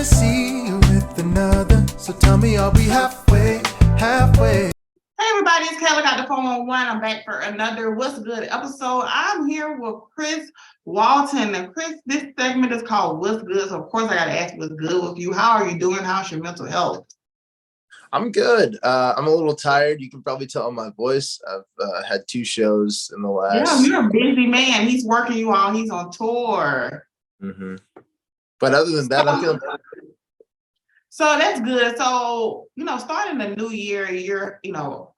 wanna see you with another. So tell me, are we halfway, halfway? Hey everybody, it's Kayla Got the 411. I'm back for another What's Good episode. I'm here with Chris Walton. And Chris, this segment is called What's Good. So of course I gotta ask what's good with you. How are you doing? How's your mental health? I'm good. I'm a little tired. You can probably tell on my voice. I've had 2 shows in the Yeah, last. you're a busy man. He's working you all. He's on tour. hmm But other than that, I'm feeling. So that's good. So, starting the new year, you're,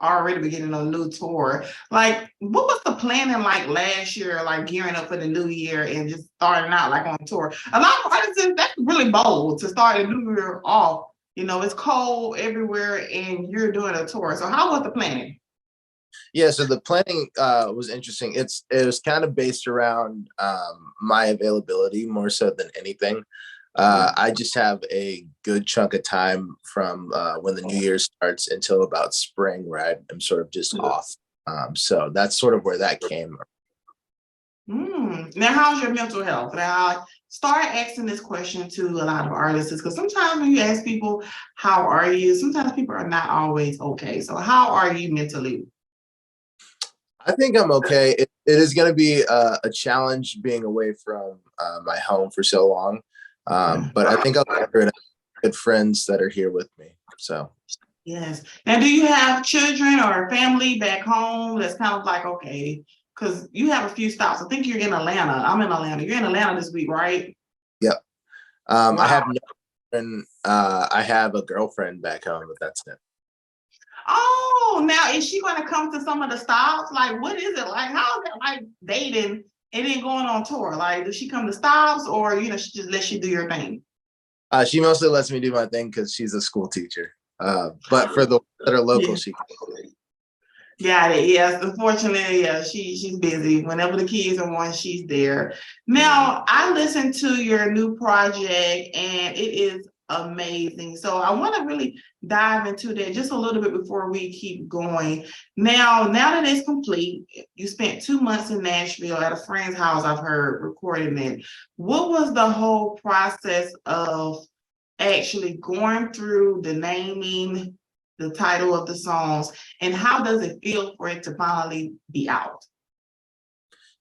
already beginning a new tour. Like, what was the planning like last year, like gearing up for the new year and just starting out like on tour? A lot of artists, that's really bold to start a new year off. It's cold everywhere and you're doing a tour. So how was the planning? Yeah, so the planning was interesting. It was kind of based around my availability more so than anything. I just have a good chunk of time from when the new year starts until about spring where I'm sort of just off. So that's sort of where that came. Now, how's your mental health? Now, I start asking this question to a lot of artists because sometimes when you ask people, how are you? Sometimes people are not always okay. So how are you mentally? I think I'm okay. It is going to be a challenge being away from my home for so long. But I think I'll have good friends that are here with me. So yes. Now, do you have children or family back home that's kind of like, okay, because you have a few stops. I think you're in Atlanta. I'm in Atlanta. You're in Atlanta this week, right? yep. Wow. I have no friend. I have a girlfriend back home, but that's it. Oh, now is she going to come to some of the stops? Like, what is it like? How is it like dating and then going on tour? Like, does she come to stops or, she just lets you do your thing? She mostly lets me do my thing because she's a school teacher. But for the that are local, she can. Got it. Yes. Unfortunately, yeah, she's busy. Whenever the kids are on, she's there. Now, I listened to your new project and it is amazing. So I want to really dive into that just a little bit before we keep going. Now that it's complete, you spent 2 months in Nashville at a friend's house, I've heard, recording it. What was the whole process of actually going through the naming, the title of the songs, and how does it feel for it to finally be out?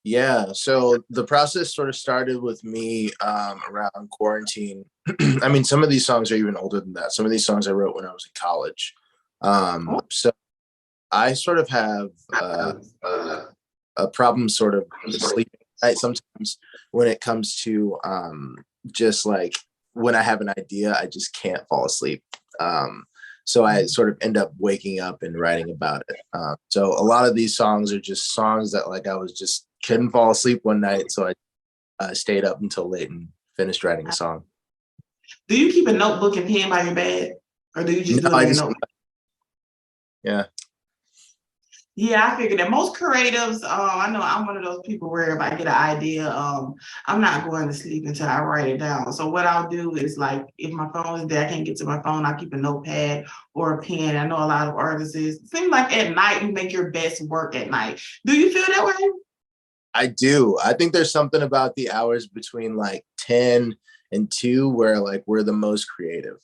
Yeah, so the process sort of started with me around quarantine. I mean, some of these songs are even older than that. Some of these songs I wrote when I was in college. So I sort of have a problem sort of sleeping at night sometimes when it comes to just like when I have an idea, I just can't fall asleep. So I sort of end up waking up and writing about it. So a lot of these songs are just songs that like I was just couldn't fall asleep one night. So I stayed up until late and finished writing a song. Do you keep a notebook and pen by your bed? Or do you just No, do it in a notebook? Yeah. Yeah, I figured that most creatives, I know I'm one of those people where if I get an idea, I'm not going to sleep until I write it down. So what I'll do is like, if my phone is there, I can't get to my phone, I'll keep a notepad or a pen. I know a lot of artists, it seems like at night, you make your best work at night. Do you feel that way? I do. I think there's something about the hours between like 10 and 2 where like we're the most creative.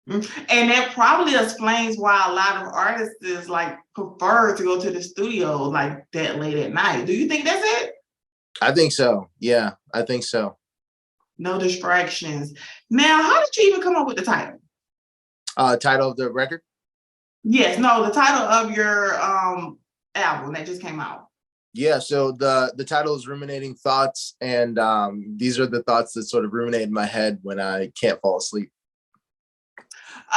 And that probably explains why a lot of artists is like prefer to go to the studio like that late at night. Do you think that's it? I think so. Yeah, I think so. No distractions. Now, how did you even come up with the title? Title of the record? Yes, no, the title of your album that just came out. Yeah, so the title is Ruminating Thoughts, and these are the thoughts that sort of ruminate in my head when I can't fall asleep.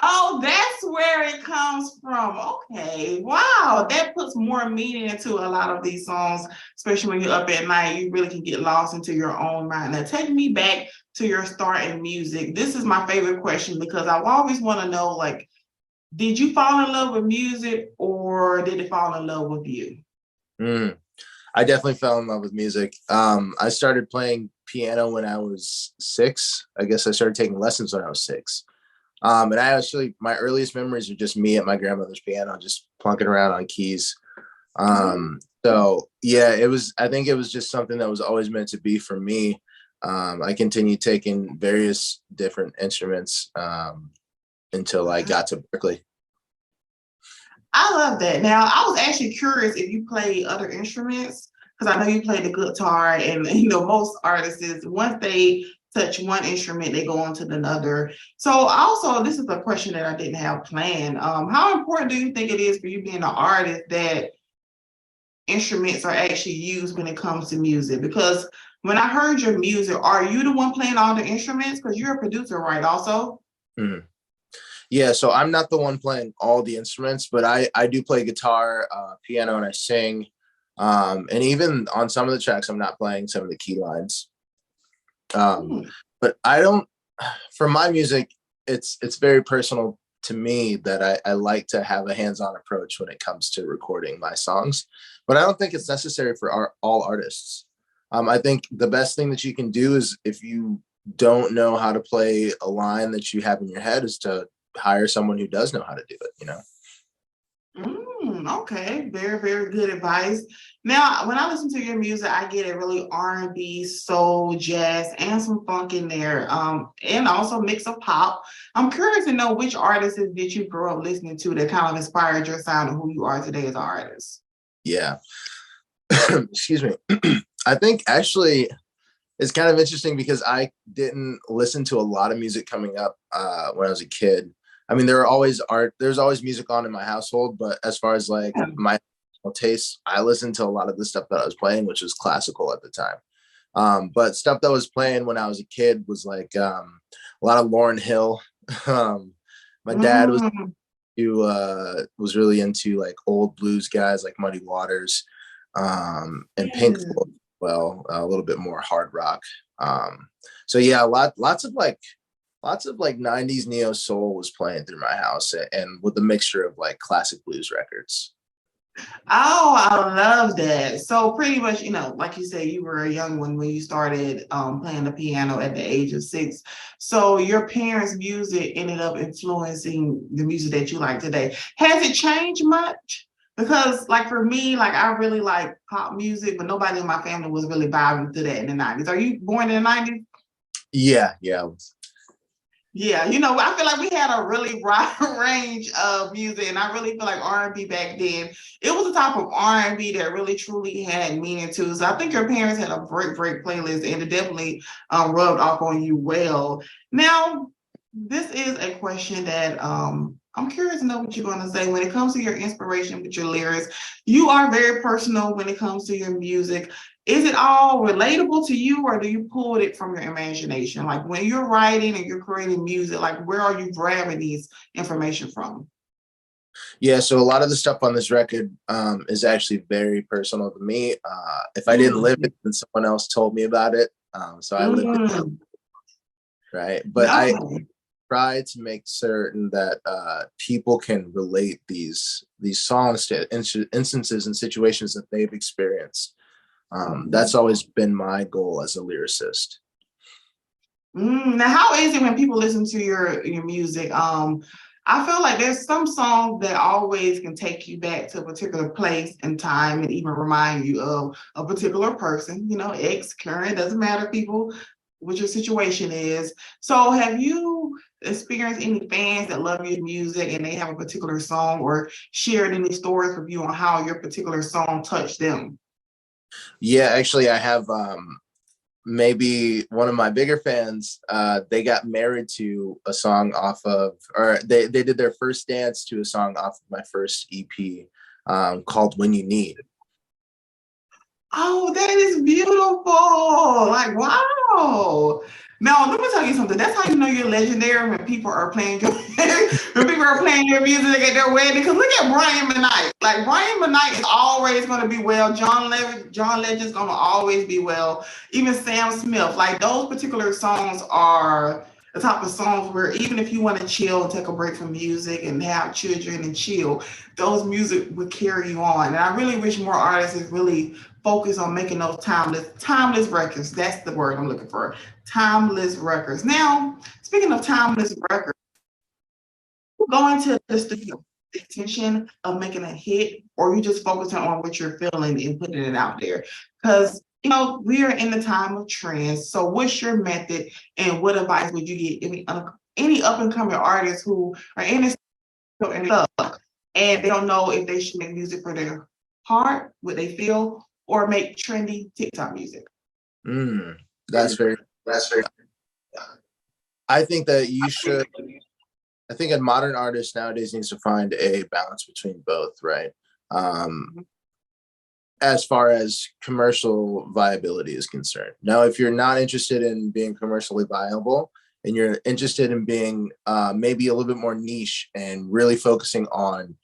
Oh, that's where it comes from. Okay. Wow. That puts more meaning into a lot of these songs, especially when you're up at night. You really can get lost into your own mind. Now, take me back to your start in music. This is my favorite question because I always want to know, like, did you fall in love with music or did it fall in love with you? I definitely fell in love with music. I started playing piano when I was 6. I guess I started taking lessons when I was 6. And I actually, my earliest memories are just me at my grandmother's piano, just plunking around on keys. So yeah, I think it was just something that was always meant to be for me. I continued taking various different instruments until I got to Berkeley. I love that. Now, I was actually curious if you play other instruments, because I know you play the guitar, and most artists is once they touch one instrument, they go on to another. So also, this is a question that I didn't have planned. How important do you think it is for you being an artist that instruments are actually used when it comes to music? Because when I heard your music, are you the one playing all the instruments? Because you're a producer, right? Also. Mm. Yeah, so I'm not the one playing all the instruments, but I do play guitar, piano, and I sing. And even on some of the tracks, I'm not playing some of the key lines. But I don't, for my music, it's very personal to me that I like to have a hands-on approach when it comes to recording my songs. But I don't think it's necessary for all artists. I think the best thing that you can do is, if you don't know how to play a line that you have in your head, is to hire someone who does know how to do it. Okay, very, very good advice. Now, when I listen to your music, I get a really R&B, soul, jazz, and some funk in there, and also a mix of pop. I'm curious to know which artists did you grow up listening to that kind of inspired your sound and who you are today as an artist? Yeah. Excuse me. I think actually it's kind of interesting because I didn't listen to a lot of music coming up when I was a kid. I mean, there's always music on in my household, but as far as like my taste, I listened to a lot of the stuff that I was playing, which was classical at the time. But stuff that was playing when I was a kid was like a lot of Lauryn Hill. My dad was really into like old blues guys like Muddy Waters, and Pink Floyd as well, a little bit more hard rock. So yeah, lots of like 90s neo soul was playing through my house, and with a mixture of like classic blues records. Oh, I love that. So pretty much, like you said, you were a young one when you started playing the piano at the age of 6. So your parents' music ended up influencing the music that you like today. Has it changed much? Because like for me, like I really like pop music, but nobody in my family was really vibing to that in the 90s. Are you born in the 90s? Yeah. Yeah, I feel like we had a really wide range of music, and I really feel like R&B back then, it was a type of R&B that really truly had meaning to. So I think your parents had a great playlist, and it definitely rubbed off on you well. Now, this is a question that I'm curious to know what you're going to say when it comes to your inspiration with your lyrics. You are very personal when it comes to your music. Is it all relatable to you, or do you pull it from your imagination? Like when you're writing and you're creating music, like where are you grabbing these information from? Yeah, so a lot of the stuff on this record is actually very personal to me. If I didn't live it, then someone else told me about it. So I lived it, right? But I try to make certain that people can relate these songs to instances and situations that they've experienced. That's always been my goal as a lyricist. Now, how is it when people listen to your music? I feel like there's some songs that always can take you back to a particular place and time, and even remind you of a particular person, ex, current, doesn't matter, people, what your situation is. So have you experienced any fans that love your music and they have a particular song, or shared any stories with you on how your particular song touched them? Yeah, actually, I have maybe one of my bigger fans. They got married to a song off of, or they did their first dance to a song off of my first EP called When You Need. Oh, that is beautiful. Like, wow. Now, let me tell you something. That's how you know you're legendary, when people are playing your when people are playing your music at their wedding. Because look at Brian McKnight. Like, Brian McKnight is always going to be well. John Legend's going to always be well. Even Sam Smith. Like, those particular songs are the type of songs where even if you want to chill and take a break from music and have children and chill, those music would carry you on. And I really wish more artists really focus on making those timeless records. That's the word I'm looking for. Timeless records. Now, speaking of timeless records, going to the studio, the intention of making a hit, or you just focusing on what you're feeling and putting it out there? Because we are in the time of trends. So what's your method and what advice would you give any up and coming artists who are in this and stuck and they don't know if they should make music for their heart, what they feel, or make trendy TikTok music? That's very. I think that you should. I think a modern artist nowadays needs to find a balance between both, right? As far as commercial viability is concerned. Now, if you're not interested in being commercially viable and you're interested in being maybe a little bit more niche and really focusing on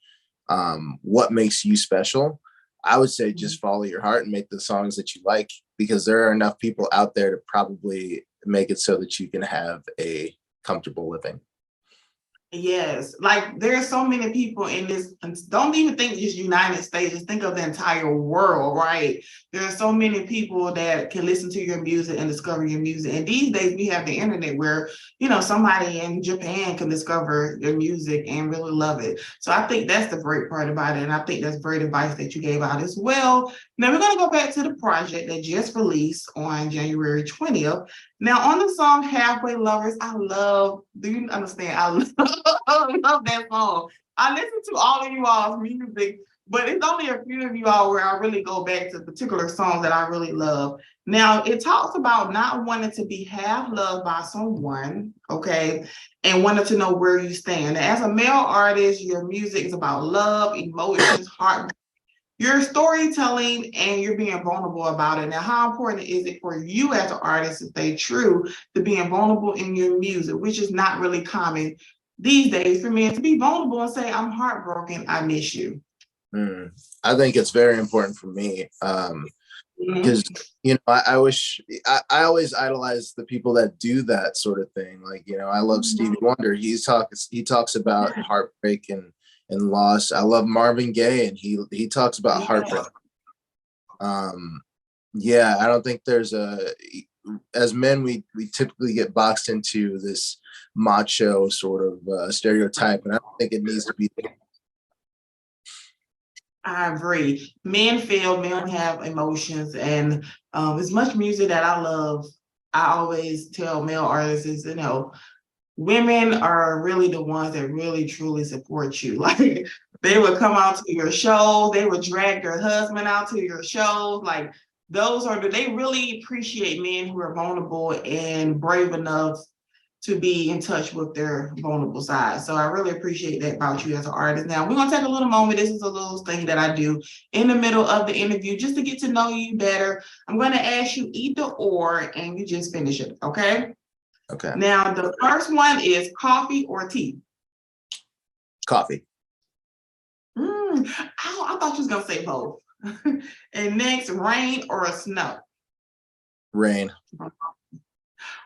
what makes you special, I would say just follow your heart and make the songs that you like, because there are enough people out there to probably make it so that you can have a comfortable living. Yes, like there are so many people in this, don't even think just United States, just think of the entire world, right? There are so many people that can listen to your music and discover your music. And these days we have the internet where, somebody in Japan can discover your music and really love it. So I think that's the great part about it. And I think that's great advice that you gave out as well. Now we're going to go back to the project that just released on January 20th. Now on the song Halfway Lovers, do you understand? I love that song. I listen to all of you all's music, but it's only a few of you all where I really go back to particular songs that I really love. Now, it talks about not wanting to be half loved by someone, okay, and wanting to know where you stand. As a male artist, your music is about love, emotions, heart. Your storytelling and you're being vulnerable about it. Now, how important is it for you as an artist to stay true to being vulnerable in your music, which is not really common these days for men to be vulnerable and say, I'm heartbroken, I miss you? I think it's very important for me because, I wish I always idolize the people that do that sort of thing. Like, I love Stevie Wonder. He talks about heartbreak and loss. I love Marvin Gaye, and he talks about heartbreak. I don't think there's as men, we typically get boxed into this macho sort of stereotype, and I don't think it needs to be. I agree. Men have emotions, and as much music that I love, I always tell male artists is, women are really the ones that really truly support you. Like they would come out to your shows, they would drag their husband out to your shows. Like they really appreciate men who are vulnerable and brave enough to be in touch with their vulnerable side. So I really appreciate that about you as an artist. Now we're gonna take a little moment. This is a little thing that I do in the middle of the interview just to get to know you better. I'm gonna ask you either or, and you just finish it, okay? Okay. Now the first one is coffee or tea? Coffee. I thought you was gonna say both. And next, rain or snow? Rain.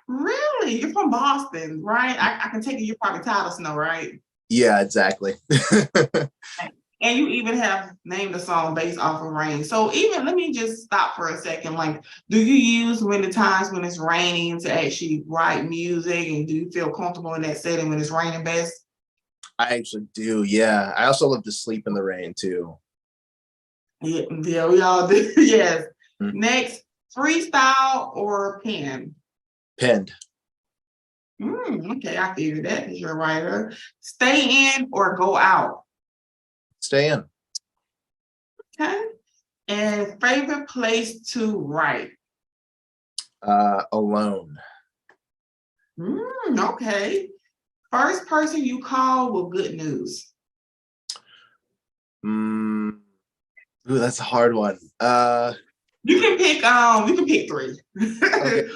Really? You're from Boston, right? I can take it you're probably tired of snow, right? Yeah, exactly. And you even have named a song based off of rain. So let me just stop for a second. Like, do you use when it's raining to actually write music? And do you feel comfortable in that setting when it's raining best? I actually do, yeah. I also love to sleep in the rain too. Yeah, we all do. Yes. Next, freestyle or pen? Penned. Okay, I figured that because you're a writer. Stay in or go out? Stay in. Okay. And favorite place to write? Alone. Okay. First person you call with good news? Ooh, that's a hard one. You can pick three. Okay.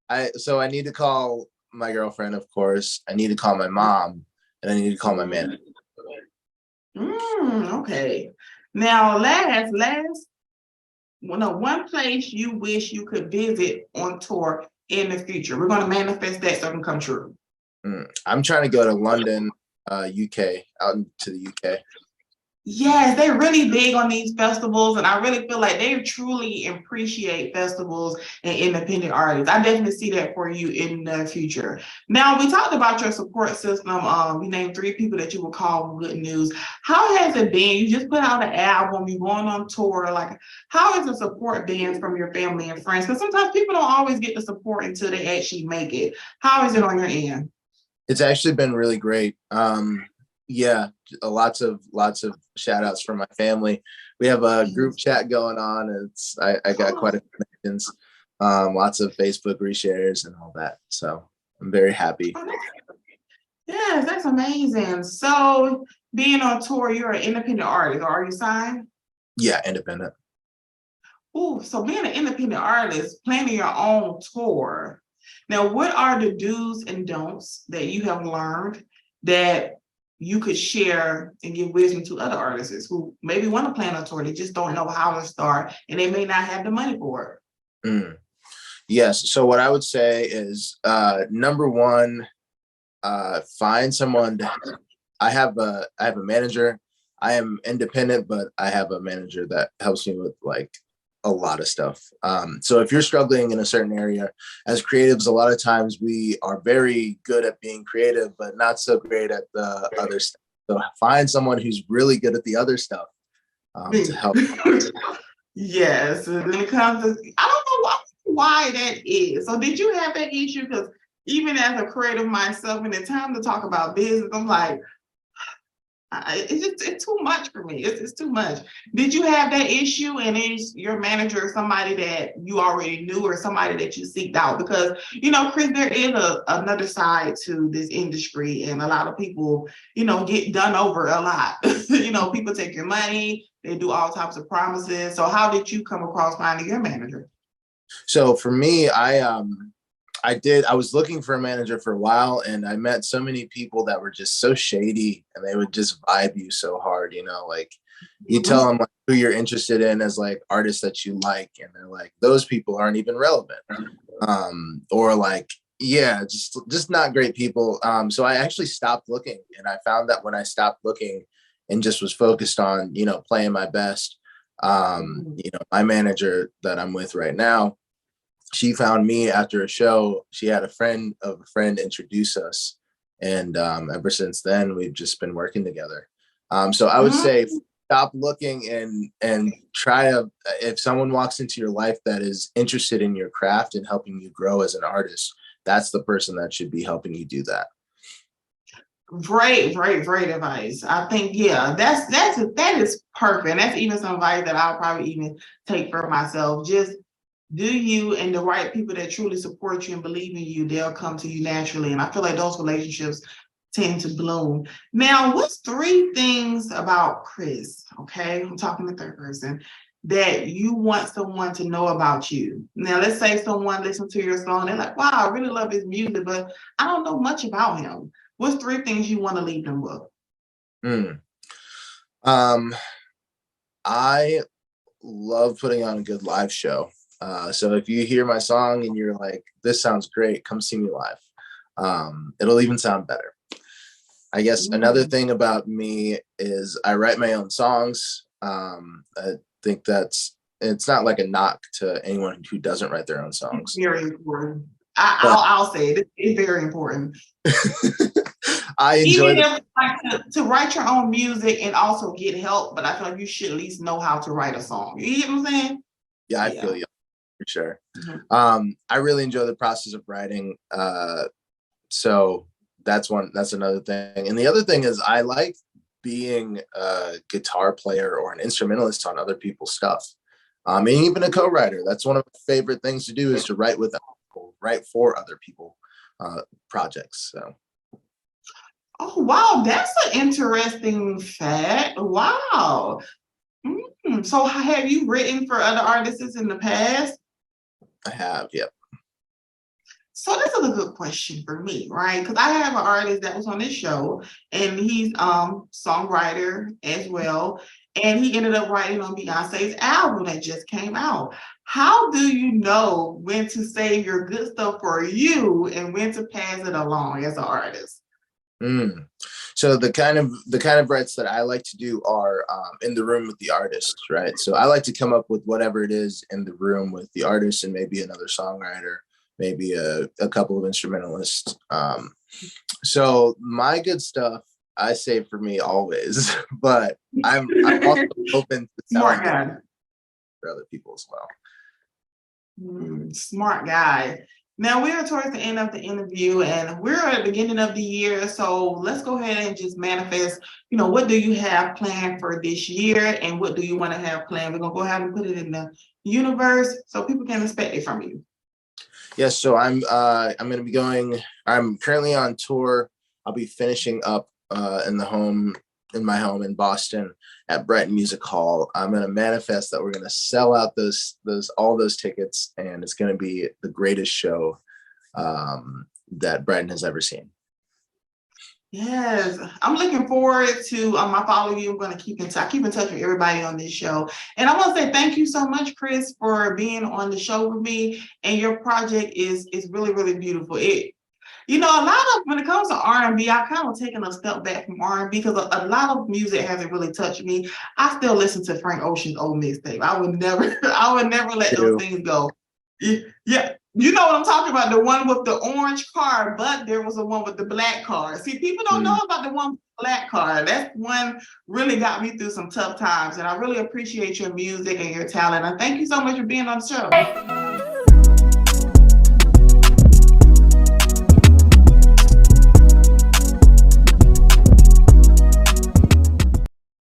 I need to call my girlfriend, of course. I need to call my mom, and I need to call my manager. Okay. Now, one place you wish you could visit on tour in the future. We're going to manifest that so it can come true. I'm trying to go to London, UK, out into the UK. Yes, they're really big on these festivals, and I really feel like they truly appreciate festivals and independent artists. I definitely see that for you in the future. Now, we talked about your support system. You named 3 people that you would call good news. How has it been? You just put out an album, you're going on tour. Like, how has the support been from your family and friends? Because sometimes people don't always get the support until they actually make it. How is it on your end? It's actually been really great. Yeah, lots of shout outs from my family. We have a group chat going on. I got quite a few mentions, lots of Facebook reshares and all that. So I'm very happy. Yes, that's amazing. So being on tour, you're an independent artist, or are you signed? Yeah, independent. Ooh, so being an independent artist, planning your own tour. Now, what are the do's and don'ts that you have learned that you could share and give wisdom to other artists who maybe want to plan a tour, they just don't know how to start and they may not have the money for it? Yes. So what I would say is number one, find someone I have a manager. I am independent, but I have a manager that helps me with like a lot of stuff. So if you're struggling in a certain area, as creatives, a lot of times we are very good at being creative, but not so great at the other stuff. So find someone who's really good at the other stuff to help. Yes, when it comes to, I don't know why that is. So did you have that issue? Because even as a creative myself, when it's time to talk about business, I'm like, it's too much for me. It's too much. Did you have that issue, and is your manager somebody that you already knew or somebody that you seeked out? Because Chris, there is another side to this industry, and a lot of people get done over a lot. People take your money, they do all types of promises. So how did you come across finding your manager? So for me, I was looking for a manager for a while, and I met so many people that were just so shady, and they would just vibe you so hard, like you tell them like who you're interested in as like artists that you like, and they're like, those people aren't even relevant. Or like, yeah, just not great people. So I actually stopped looking, and I found that when I stopped looking and just was focused on, playing my best, my manager that I'm with right now, she found me after a show. She had a friend of a friend introduce us. And ever since then, we've just been working together. So I would say stop looking and try to, if someone walks into your life that is interested in your craft and helping you grow as an artist, that's the person that should be helping you do that. Great advice. I think, yeah, that is perfect. That's even some advice that I'll probably even take for myself. Just do you, and the right people that truly support you and believe in you, they'll come to you naturally. And I feel like those relationships tend to bloom. Now, what's 3 things about Chris? Okay, I'm talking to third person, that you want someone to know about you. Now, let's say someone listens to your song, they're like, wow, I really love his music, but I don't know much about him. What's 3 things you want to leave them with? I love putting on a good live show. So if you hear my song and you're like, this sounds great, come see me live. It'll even sound better. I guess another thing about me is I write my own songs. I think it's not like a knock to anyone who doesn't write their own songs. Very important. I'll say it. It's very important. I enjoy even to write your own music and also get help, but I feel like you should at least know how to write a song. You get what I'm saying? Yeah, I feel you for sure. I really enjoy the process of writing. So that's another thing. And the other thing is I like being a guitar player or an instrumentalist on other people's stuff. And even a co-writer. That's one of my favorite things to do, is to write with people, write for other people, projects. So. Oh, wow. That's an interesting fact. Wow. So have you written for other artists in the past? I have, yep. So this is a good question for me, right? Because I have an artist that was on this show, and he's songwriter as well, and he ended up writing on Beyonce's album that just came out. How do you know when to save your good stuff for you and when to pass it along as an artist? So the kind of writes that I like to do are in the room with the artist, right? So I like to come up with whatever it is in the room with the artist and maybe another songwriter, maybe a couple of instrumentalists. So my good stuff I save for me always, but I'm also open to Smart selling it guy. for other people as well. Smart guy. Now we are towards the end of the interview and we're at the beginning of the year. So let's go ahead and just manifest, what do you have planned for this year and what do you want to have planned? We're going to go ahead and put it in the universe so people can expect it from you. Yes. So I'm going to be I'm currently on tour. I'll be finishing up in my home in Boston at Brighton Music Hall. I'm going to manifest that we're going to sell out all those tickets, and it's going to be the greatest show that Brighton has ever seen. Yes, I'm looking forward to. I follow you. I'm going to keep in touch with everybody on this show, and I want to say thank you so much, Chris, for being on the show with me. And your project is really, really beautiful. A lot of when it comes to R&B, I've kind of taken a step back from R&B because a lot of music hasn't really touched me. I still listen to Frank Ocean's old mixtape. I would never let those things go. Yeah, you know what I'm talking about, the one with the orange car, but there was a one with the black car. See, people don't know about the one with the black car. That one really got me through some tough times, and I really appreciate your music and your talent. And thank you so much for being on the show.